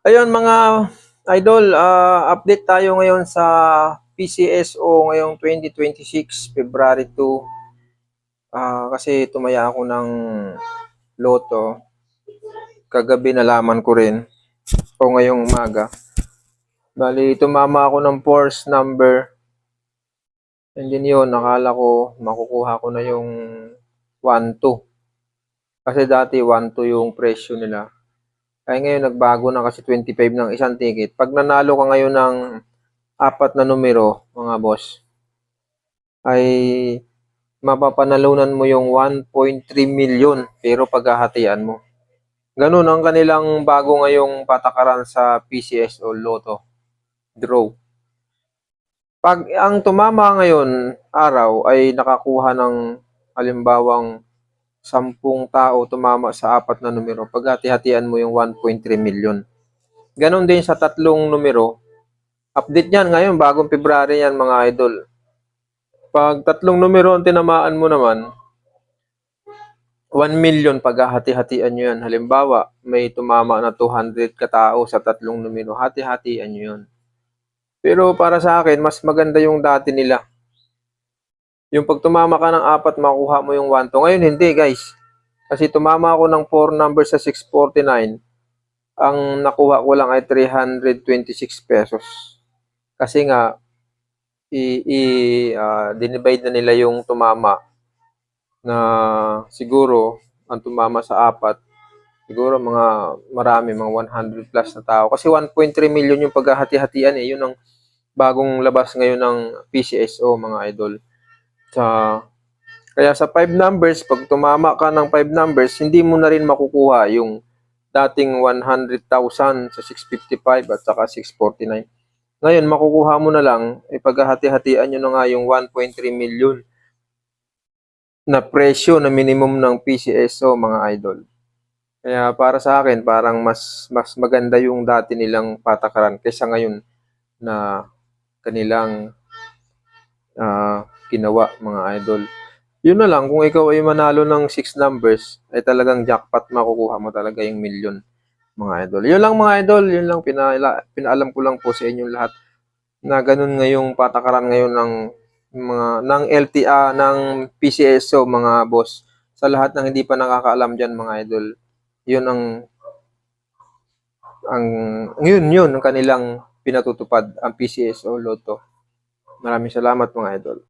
Ayun mga idol, update tayo ngayon sa PCSO ngayong 2026, February 2. Kasi tumaya ako ng loto. Kagabi nalaman ko rin o ngayong umaga. Bali, tumama ako ng force number. And then yun, nakala ko makukuha ko na yung 1-2. Kasi dati 1-2 yung presyo nila. Ay ngayon nagbago na kasi 25 ng isang ticket. Pag nanalo ka ngayon ng apat na numero, mga boss, ay mapapanalunan mo yung 1.3 million pero paghahatian mo. Ganun ang kanilang bago ngayong patakaran sa PCS o Lotto draw. Pag ang tumama ngayon araw ay nakakuha ng halimbawang 10 tao tumama sa apat na numero, paghati-hatian mo yung 1.3 million. Ganon din sa tatlong numero. Update yan ngayon, bagong February yan mga idol. Pag tatlong numero ang tinamaan mo naman, 1 million paghahati-hatian nyo yan. Halimbawa, may tumama na 200 katao sa tatlong numero, hati-hatian nyo yun. Pero para sa akin, mas maganda yung dati nila. Yung pag tumama ka ng apat, makuha mo yung 1-2. Ngayon hindi guys. Kasi tumama ako ng 4 numbers sa 649. Ang nakuha ko lang ay 326 pesos. Kasi nga, dinivide na nila yung tumama na siguro ang tumama sa apat, siguro mga 100 plus na tao. Kasi 1.3 million yung paghahati-hatian eh. Yun ang bagong labas ngayon ng PCSO mga idol. Kaya sa 5 numbers, pag tumama ka ng 5 numbers, hindi mo na rin makukuha yung dating 100,000 sa 655 at saka 649. Ngayon, makukuha mo na lang, paghahati-hatian nyo na nga yung 1.3 million na presyo na minimum ng PCSO mga idol. Kaya para sa akin, parang mas maganda yung dati nilang patakaran kaysa ngayon na kanilang ginawa mga idol. Yun na lang, kung ikaw ay manalo ng 6 numbers, ay talagang jackpot, makukuha mo talaga yung million mga idol. Yun lang mga idol, yun lang pinaalam ko lang po sa inyong lahat na ganun ngayong patakaran ngayon ng LTA ng PCSO mga boss. Sa lahat ng hindi pa nakakaalam diyan mga idol, yun yun ang kanilang pinatutupad ang PCSO Lotto. Maraming salamat mga idol.